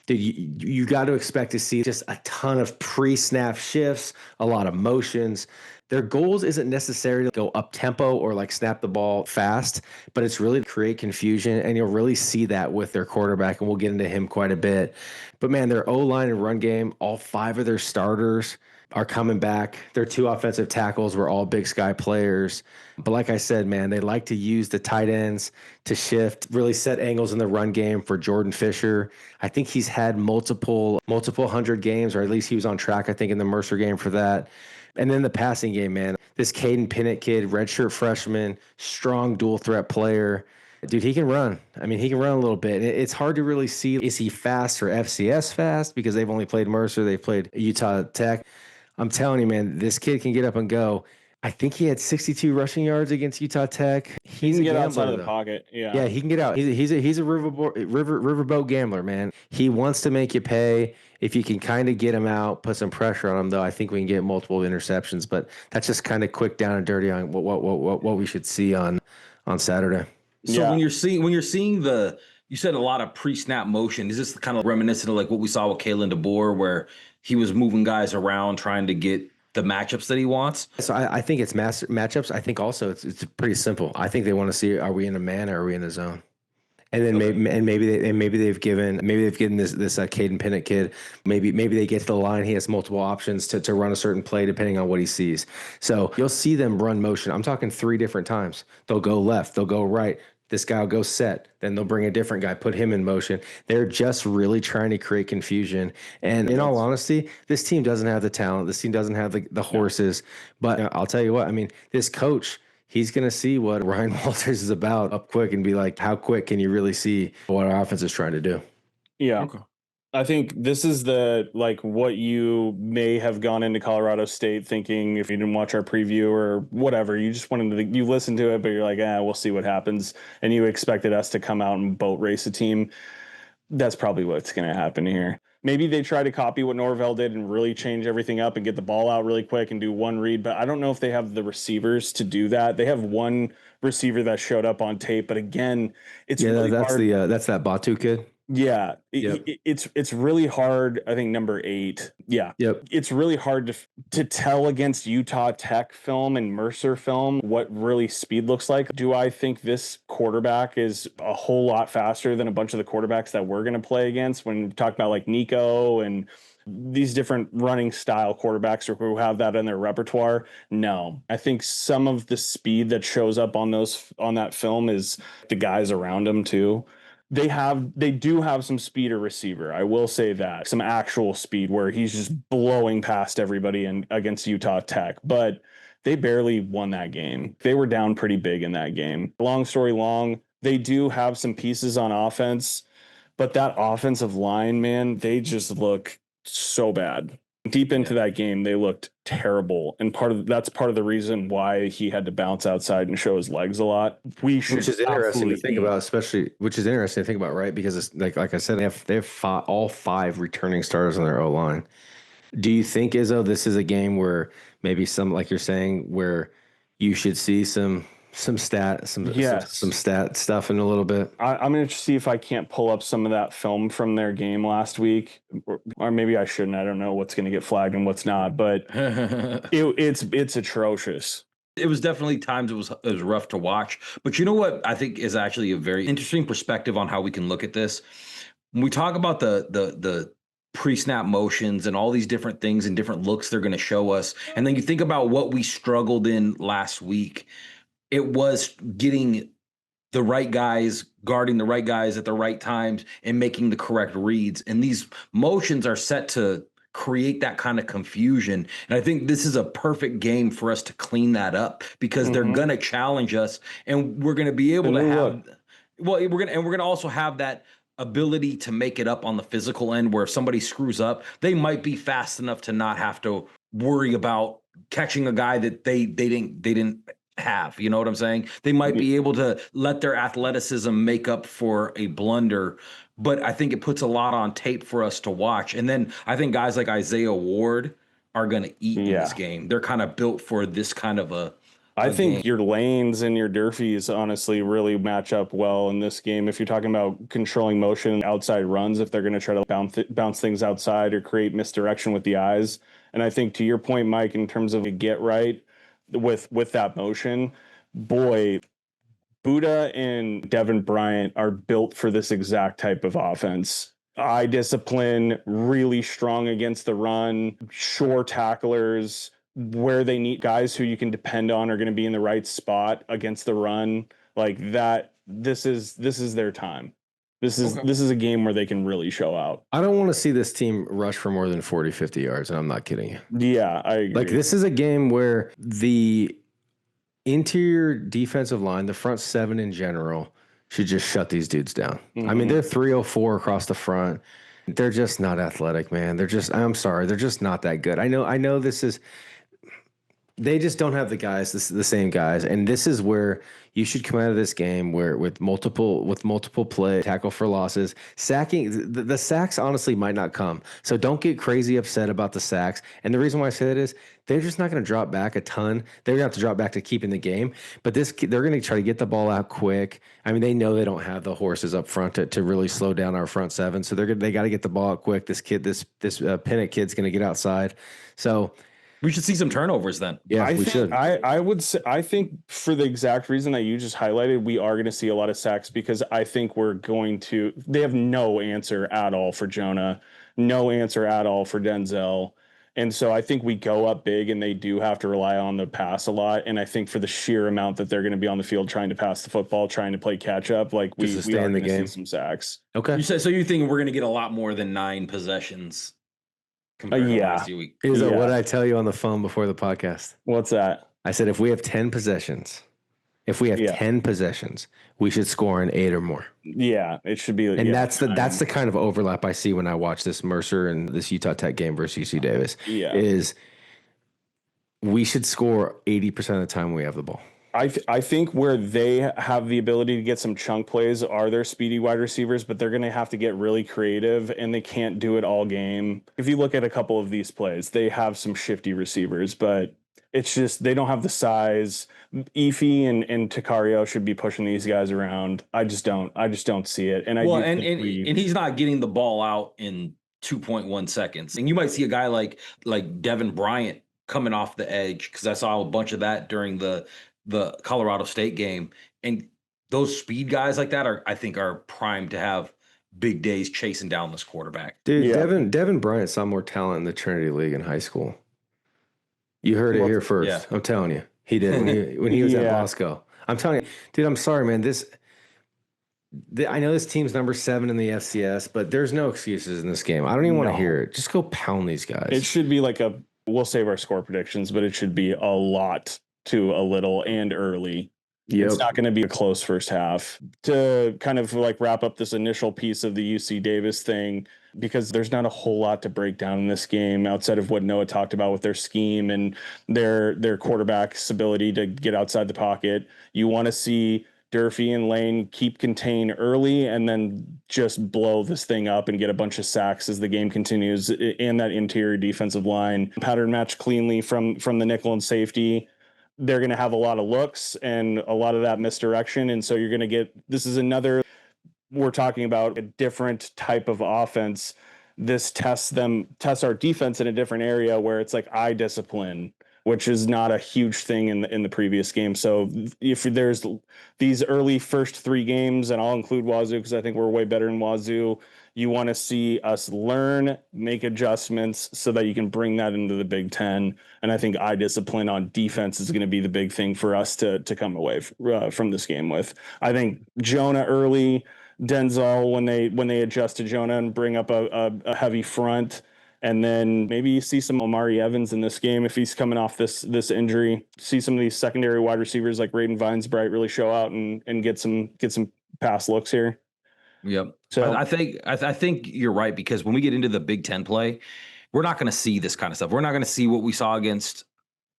Dude, you got to expect to see just a ton of pre-snap shifts, a lot of motions. Their goals isn't necessarily to go up tempo or like snap the ball fast, but it's really to create confusion, and you'll really see that with their quarterback, and we'll get into him quite a bit. But man, their O-line and run game, all 5 of their starters are coming back. Their 2 offensive tackles were all Big Sky players. But like I said, man, they like to use the tight ends to shift, really set angles in the run game for Jordan Fisher. I think he's had multiple 100 games, or at least he was on track, I think, in the Mercer game for that. And then the passing game, man, this Caden Pinnett kid, redshirt freshman, strong dual threat player. Dude, he can run. I mean, he can run a little bit. It's hard to really see, is he fast or FCS fast? Because they've only played Mercer. They've played Utah Tech. I'm telling you, man, this kid can get up and go. I think he had 62 rushing yards against Utah Tech. He can get outside of the pocket. Yeah, he can get out. He's a riverboat gambler, man. He wants to make you pay. If you can kind of get him out, put some pressure on him, though, I think we can get multiple interceptions. But that's just kind of quick down and dirty on what we should see on Saturday. So when you're seeing you said a lot of pre-snap motion. Is this kind of reminiscent of like what we saw with Kalen DeBoer, where he was moving guys around trying to get the matchups that he wants? So I think it's matchups. I think also it's pretty simple. I think they want to see, are we in a man or are we in the zone? And then maybe they've given this Caden Pinnett kid, maybe they get to the line. He has multiple options to run a certain play depending on what he sees. So you'll see them run motion. I'm talking 3 different times. They'll go left, they'll go right. This guy will go set. Then they'll bring a different guy, put him in motion. They're just really trying to create confusion. And in all honesty, this team doesn't have the talent. This team doesn't have the horses. But I'll tell you what, I mean, this coach, he's going to see what Ryan Walters is about up quick and be like, how quick can you really see what our offense is trying to do? Yeah. Okay. I think this is the, like, what you may have gone into Colorado State thinking if you didn't watch our preview or whatever. You just wanted to, you listened to it, but you're like, we'll see what happens. And you expected us to come out and boat race a team. That's probably what's going to happen here. Maybe they try to copy what Norvell did and really change everything up and get the ball out really quick and do one read, but I don't know if they have the receivers to do that. They have one receiver that showed up on tape, but again, it's really that's hard. that's that Batu kid. Yeah, Yep. It's really hard. I think number 8. Yeah, Yep. it's really hard to tell against Utah Tech film and Mercer film what really speed looks like. Do I think this quarterback is a whole lot faster than a bunch of the quarterbacks that we're going to play against? When we talk about like Nico and these different running style quarterbacks who have that in their repertoire, no. I think some of the speed that shows up on that film is the guys around him too. They do have some speed at receiver. I will say that. Some actual speed where he's just blowing past everybody and against Utah Tech, but they barely won that game. They were down pretty big in that game. Long story long, they do have some pieces on offense, but that offensive line, man, they just look so bad. Deep into that game, they looked terrible, and that's part of the reason why he had to bounce outside and show his legs a lot. Which is interesting to think about, right? Because it's like I said, they have all 5 returning starters on their O line. Do you think, Izzo, this is a game where maybe some, like you're saying, where you should see some stat stuff in a little bit? I'm going to see if I can't pull up some of that film from their game last week, or maybe I shouldn't. I don't know what's going to get flagged and what's not, but it's atrocious. It was definitely times it was rough to watch. But you know what I think is actually a very interesting perspective on how we can look at this. When we talk about the pre-snap motions and all these different things and different looks they're going to show us, and then you think about what we struggled in last week, it was getting the right guys, guarding the right guys at the right times and making the correct reads. And these motions are set to create that kind of confusion. And I think this is a perfect game for us to clean that up because they're going to challenge us and we're going to be able to have, we're going to also have that ability to make it up on the physical end where if somebody screws up, they might be fast enough to not have to worry about catching a guy that they didn't have, you know what I'm saying? They might be able to let their athleticism make up for a blunder, but I think it puts a lot on tape for us to watch. And then I think guys like Isaiah Ward are going to eat in this game. They're kind of built for this kind of a think game. Your Lanes and your Durfees honestly really match up well in this game. If you're talking about controlling motion, outside runs, if they're going to try to bounce things outside or create misdirection with the eyes. And I think to your point, Mike, in terms of a get right with that motion, boy, Buddha and Devin Bryant are built for this exact type of offense. Eye discipline, really strong against the run, sure tacklers, where they need guys who you can depend on are going to be in the right spot against the run. Like that, this is their time. This is a game where they can really show out. I don't want to see this team rush for more than 40, 50 yards, and I'm not kidding you. Yeah, I agree. Like, this is a game where the interior defensive line, the front 7 in general, should just shut these dudes down. I mean, they're 304 across the front. They're just not athletic, man. I'm sorry, they're just not that good. I know this is... They just don't have the same guys, and this is where you should come out of this game where with multiple play, tackle for losses, sacking. The sacks honestly might not come, so don't get crazy upset about the sacks. And the reason why I say that is they're just not going to drop back a ton. They're going to have to drop back to keep in the game, but they're going to try to get the ball out quick. I mean, they know they don't have the horses up front to really slow down our front 7, so they got to get the ball out quick. This Pennant kid's going to get outside, so. We should see some turnovers then. Yeah, we should. I would say, I think for the exact reason that you just highlighted, we are going to see a lot of sacks because I think they have no answer at all for Jonah, no answer at all for Denzel. And so I think we go up big and they do have to rely on the pass a lot. And I think for the sheer amount that they're going to be on the field trying to pass the football, trying to play catch up, like we are going to see some sacks. Okay. So you think we're going to get a lot more than 9 possessions? Yeah. What did I tell you on the phone before the podcast? What's that? I said if we have 10 possessions, If we have Yeah. 10 possessions, we should score in 8 or more. Yeah, it should be. And yeah, that's the kind of overlap I see when I watch this Mercer and this Utah Tech game versus UC Davis. Yeah. Is we should score 80% of the time we have the ball. I think where they have the ability to get some chunk plays are their speedy wide receivers, but they're going to have to get really creative, and they can't do it all game. If you look at a couple of these plays, they have some shifty receivers, but it's just they don't have the size. Efi and Takario should be pushing these guys around. I just don't see it. And and he's not getting the ball out in 2.1 seconds. And you might see a guy like Devin Bryant coming off the edge, because I saw a bunch of that during the Colorado State game. And those speed guys like that I think are primed to have big days chasing down this quarterback. Dude, yeah. Devin Bryant saw more talent in the Trinity League in high school. You heard it here first. Yeah. I'm telling you. He did when he was at Bosco. I'm telling you, dude, I'm sorry, man. I know this team's number 7 in the FCS, but there's no excuses in this game. I don't even want to hear it. Just go pound these guys. It should be like we'll save our score predictions, but it should be a lot to a little and early. Yep. It's not going to be a close first half. To kind of like wrap up this initial piece of the UC Davis thing, because there's not a whole lot to break down in this game outside of what Noah talked about with their scheme and their quarterback's ability to get outside the pocket. You want to see Durfee and Lane keep contain early and then just blow this thing up and get a bunch of sacks as the game continues, and that interior defensive line pattern match cleanly from the nickel and safety. They're going to have a lot of looks and a lot of that misdirection. And so you're going to get, this is another, we're talking about a different type of offense. This tests our defense in a different area where it's like eye discipline, which is not a huge thing in the previous game. So if there's these early first 3 games, and I'll include Wazoo because I think we're way better in Wazoo, you want to see us learn, make adjustments so that you can bring that into the Big Ten. And I think eye discipline on defense is going to be the big thing for us to come away from this game with. I think Jonah early, Denzel when they adjust to Jonah and bring up a heavy front. And then maybe you see some Omari Evans in this game if he's coming off this injury. See some of these secondary wide receivers like Raiden Vinesbright really show out and get some pass looks here. Yep. So I think you're right, because when we get into the Big Ten play, we're not going to see this kind of stuff. We're not going to see what we saw against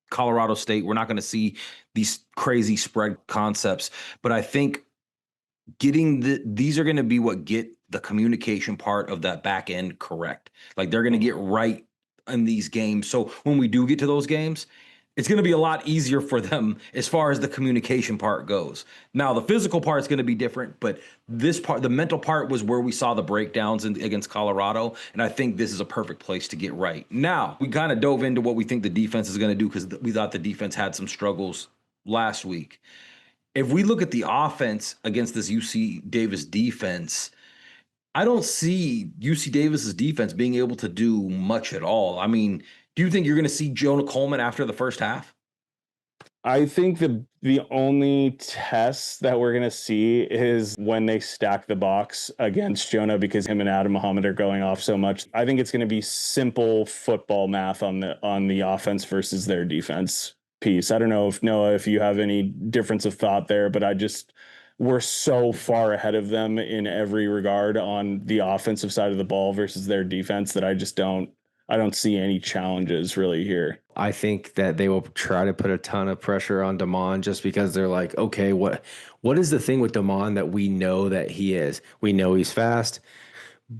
Colorado State. We're not going to see these crazy spread concepts. But I think these are going to be what get the communication part of that back end correct. Like they're going to get right in these games. So when we do get to those games, it's going to be a lot easier for them as far as the communication part goes. Now, the physical part is going to be different, but this part, the mental part, was where we saw the breakdowns against Colorado, and I think this is a perfect place to get right. Now, we kind of dove into what we think the defense is going to do because we thought the defense had some struggles last week. If we look at the offense against this UC Davis defense, I don't see UC Davis's defense being able to do much at all. I mean, do you think you're going to see Jonah Coleman after the first half? I think the only test that we're going to see is when they stack the box against Jonah, because him and Adam Muhammad are going off so much. I think it's going to be simple football math on the offense versus their defense piece. I don't know if Noah, if you have any difference of thought there, but we're so far ahead of them in every regard on the offensive side of the ball versus their defense that I don't see any challenges really here. I think that they will try to put a ton of pressure on Damon just because they're like, okay, what is the thing with Damon that we know that he is? We know he's fast,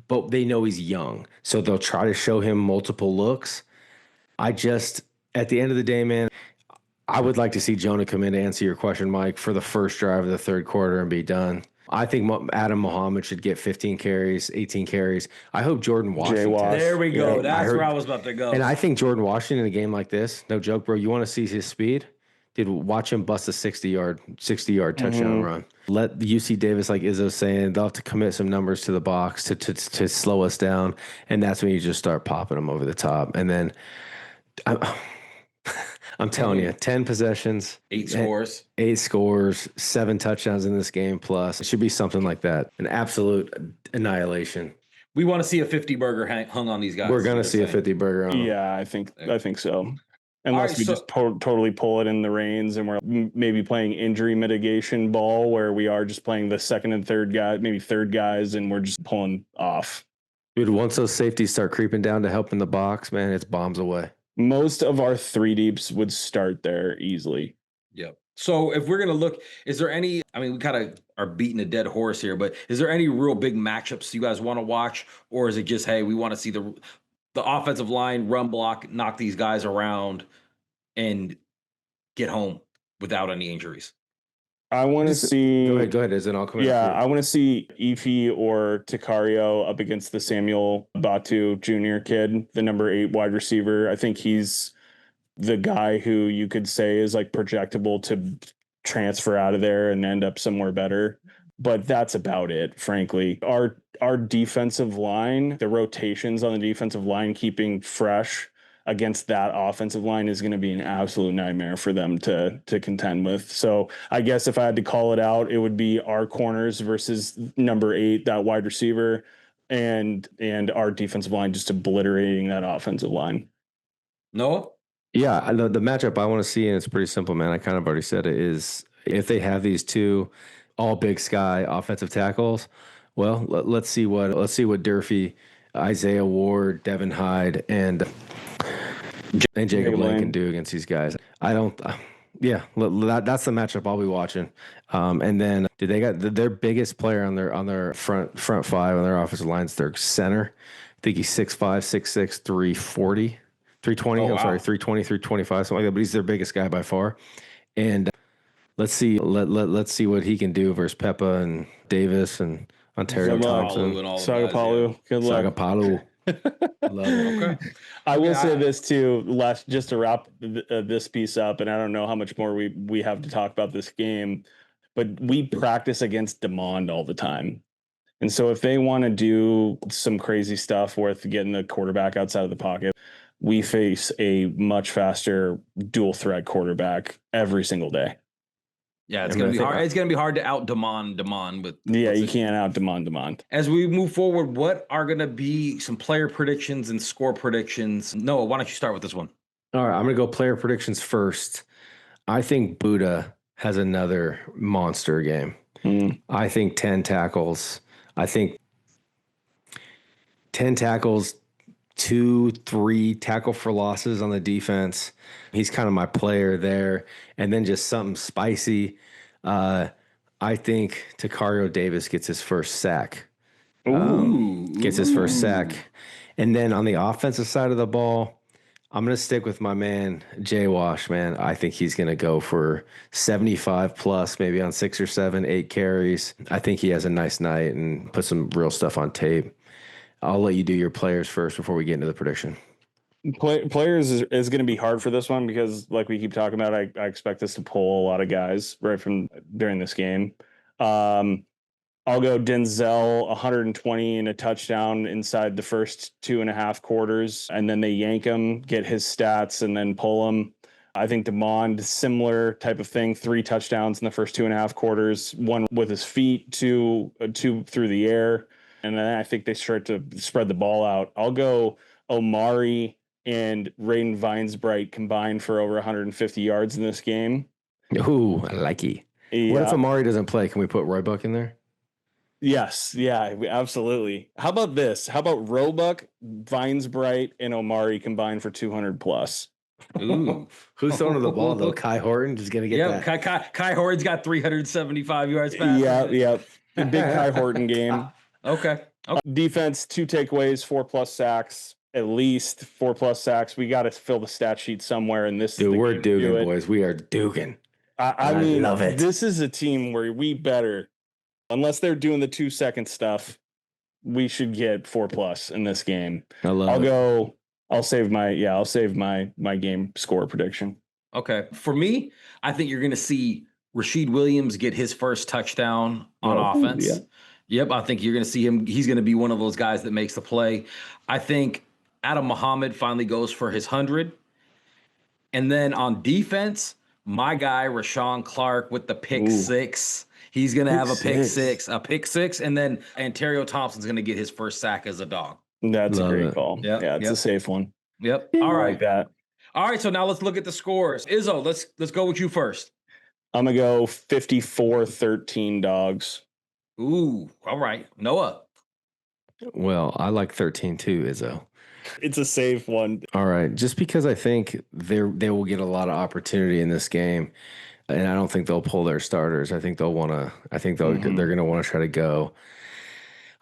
but they know he's young. So they'll try to show him multiple looks. At the end of the day, man, I would like to see Jonah come in to answer your question, Mike, for the first drive of the third quarter and be done. I think Adam Muhammad should get 15 carries, 18 carries. I hope Jordan Washington. There we go. That's where I was about to go. And I think Jordan Washington in a game like this, no joke, bro, you want to see his speed? Dude, watch him bust a 60-yard touchdown run. Let UC Davis, like Izzo's saying, they'll have to commit some numbers to the box to slow us down. And that's when you just start popping them over the top. And then I'm telling you, 10 possessions, 8 scores, 7 touchdowns in this game plus. It should be something like that. An absolute annihilation. We want to see a 50 burger hung on these guys. We're going to see a 50 burger on them. Yeah, I think so. Unless right, we just totally pull it in the reins and we're maybe playing injury mitigation ball where we are just playing the second and third guy, maybe third guys, and we're just pulling off. Dude, once those safeties start creeping down to help in the box, man, it's bombs away. Most of our three deeps would start there easily. Yep. So if we're going to look, is there any, I mean, we kind of are beating a dead horse here, but is there any real big matchups you guys want to watch? Or is it just, hey, we want to see the offensive line run block, knock these guys around and get home without any injuries? I want to see. Go ahead. Is it all coming? Yeah, I want to see Efi or Takario up against the Samuel Batu Jr. kid, the number 8 wide receiver. I think he's the guy who you could say is like projectable to transfer out of there and end up somewhere better. But that's about it, frankly. Our defensive line, the rotations on the defensive line, keeping fresh against that offensive line is going to be an absolute nightmare for them to contend with. So I guess if I had to call it out, it would be our corners versus number 8, that wide receiver, and our defensive line just obliterating that offensive line. Noah? Yeah, the matchup I want to see, and it's pretty simple, man. I kind of already said it, is if they have these two all Big Sky offensive tackles, well, let's see what Durfee, Isaiah Ward, Devin Hyde, and Jacob Lane can do against these guys. I don't. Yeah, that's the matchup I'll be watching. And then they got their biggest player on their front five on their offensive lines, their center. I think he's 6'5", 6'6", 340. 320, oh, I'm wow. sorry, 320, 325, something like that. But he's their biggest guy by far. And let's see what he can do versus Peppa and Davis and Ontario Thompson. Sagapalu. Good luck. Sagapalu. Love it. Okay. I will say this too, just to wrap this piece up, and I don't know how much more we have to talk about this game, but we practice against Demond all the time. And so if they want to do some crazy stuff worth getting the quarterback outside of the pocket, we face a much faster dual threat quarterback every single day. Yeah, it's going to be hard. It's going to be hard to out Demond with. Yeah, you can't out Demond. As we move forward, what are going to be some player predictions and score predictions? Noah, why don't you start with this one? All right, I'm going to go player predictions first. I think Buddha has another monster game. I think 10 tackles. I think 10 tackles, 2-3 tackle for losses on the defense. He's kind of my player there. And then just something spicy. I think Takario Davis gets his first sack. Gets his first sack. And then on the offensive side of the ball, I'm going to stick with my man, Jay Wash, man. I think he's going to go for 75 plus, maybe on 6 or 7, 8 carries. I think he has a nice night and put some real stuff on tape. I'll let you do your players first before we get into the prediction. Players is going to be hard for this one because, like we keep talking about, I expect us to pull a lot of guys right from during this game. I'll go Denzel 120 and a touchdown inside the first 2.5 quarters, and then they yank him, get his stats, and then pull him. I think Demond, similar type of thing, 3 touchdowns in the first 2.5 quarters, 1 with his feet, 2 through the air. And then I think they start to spread the ball out. I'll go Omari and Raiden Vinesbright combined for over 150 yards in this game. Ooh, I like it. Yeah. What if Omari doesn't play? Can we put Roebuck in there? Yes. Yeah, absolutely. How about this? How about Roebuck, Vinesbright, and Omari combined for 200 plus? Ooh. Who's throwing the ball, though? Kai Horton is going to get that. Kai Horton's got 375 yards passing. Yeah. The big Kai Horton game. Okay. Defense, 2 takeaways, 4+ sacks, at least 4+ sacks. We got to fill the stat sheet somewhere in this. Dude, we're Dugan, boys. We are Dugan. I mean, love it. This is a team where we better, unless they're doing the 2-second stuff, we should get 4+ in this game. I'll save my game score prediction. Okay. For me, I think you're going to see Rashid Williams get his first touchdown on offense. Yeah. Yep, I think you're going to see him. He's going to be one of those guys that makes the play. I think Adam Muhammad finally goes for his 100. And then on defense, my guy, Rashawn Clark with the pick 6. He's going to have a pick six. And then Ontario Thompson's going to get his first sack as a dog. That's a great call. Yeah, it's a safe one. Yep. All right. Like that. All right, so now let's look at the scores. Izzo, let's go with you first. I'm going to go 54-13 dogs. Ooh, all right. Noah. Well, I like 13 too, Izzo. It's a safe one. All right, just because I think they will get a lot of opportunity in this game, and I don't think they'll pull their starters. I think they'll want to. I think they're going to want to try to go.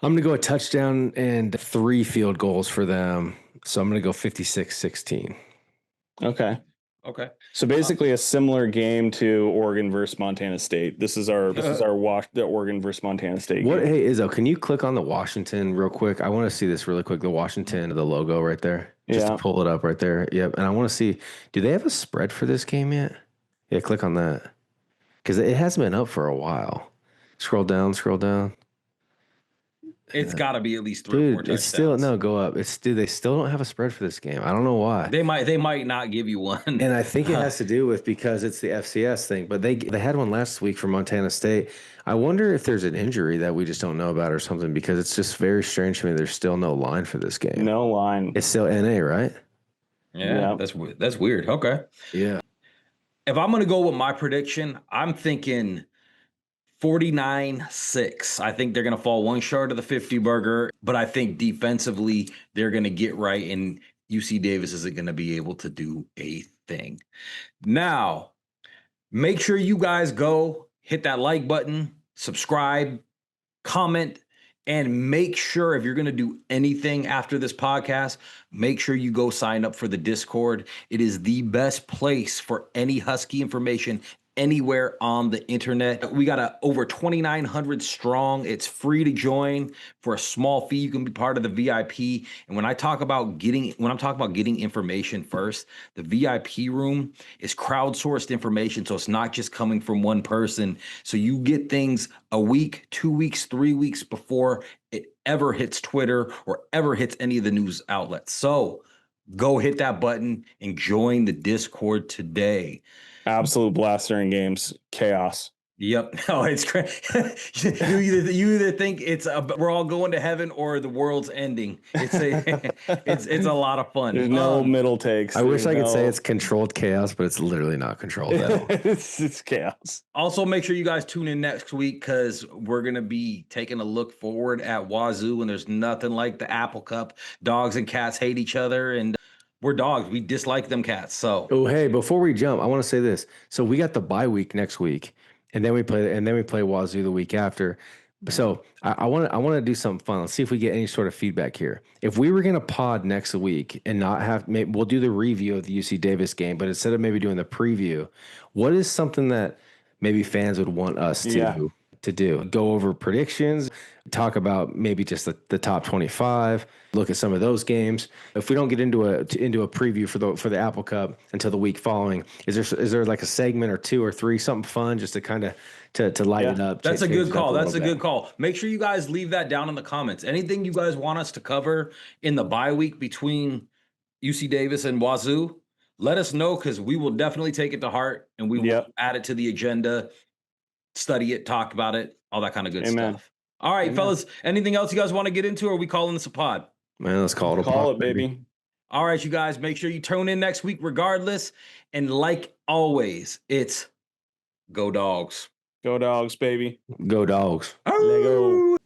I'm going to go a touchdown and 3 field goals for them. So I'm going to go 56-16. Okay. Okay. So basically a similar game to Oregon versus Montana State. This is our the Oregon versus Montana State What? game. Hey, Izzo, can you click on the Washington real quick? I want to see this really quick. The Washington, the logo right there. Just to pull it up right there. Yep. And I want to see, do they have a spread for this game yet? Yeah, click on that. Because it hasn't been up for a while. Scroll down. It's got to be at least 3 or 4 touchdowns. It's still go up. They still don't have a spread for this game. I don't know why. They might not give you one. And I think it has to do with because it's the FCS thing. But they had one last week for Montana State. I wonder if there's an injury that we just don't know about or something, because it's just very strange to me. There's still no line for this game. No line. It's still NA, right? Yeah. That's weird. Okay. Yeah. If I'm going to go with my prediction, I'm thinking 49-6. I think they're going to fall one short of the 50 burger, but I think defensively they're going to get right, and UC Davis isn't going to be able to do a thing. Now, make sure you guys go hit that like button, subscribe, comment, and make sure if you're going to do anything after this podcast, make sure you go sign up for the Discord. It is the best place for any Husky information anywhere on the internet. We got over 2,900 strong. It's free to join for a small fee. You can be part of the VIP. And when I'm talking about getting information first, the VIP room is crowdsourced information. So it's not just coming from one person. So you get things a week, 2 weeks, 3 weeks before it ever hits Twitter or ever hits any of the news outlets. So go hit that button and join the Discord today. Absolute blast during games. Chaos. Yep. No, it's great. you either think we're all going to heaven or the world's ending. It's a lot of fun. There's no middle takes. I wish I could say it's controlled chaos, but it's literally not controlled at all. It's chaos. Also, make sure you guys tune in next week, because we're gonna be taking a look forward at Wazoo, and there's nothing like the Apple Cup. Dogs and cats hate each other, and we're dogs. We dislike them cats. So, hey, before we jump, I want to say this. So we got the bye week next week, and then we play Wazoo the week after. So I want to do something fun. Let's see if we get any sort of feedback here. If we were gonna pod next week and not have, maybe we'll do the review of the UC Davis game, but instead of maybe doing the preview, what is something that maybe fans would want us to do? Go over predictions, talk about maybe just the top 25, look at some of those games. If we don't get into a preview for the Apple Cup until the week following, is there like a segment or 2 or 3, something fun just to kind of to light it up? That's a good call. That's a good call. Make sure you guys leave that down in the comments. Anything you guys want us to cover in the bye week between UC Davis and Wazoo, let us know, because we will definitely take it to heart, and we will add it to the agenda, study it, talk about it, all that kind of good stuff. All right, fellas, anything else you guys want to get into, or are we calling this a pod? Man, let's call it a pod. Call it, baby. All right, you guys, make sure you tune in next week regardless. And like always, it's go dogs. Go dogs, baby. Go dogs. Lego.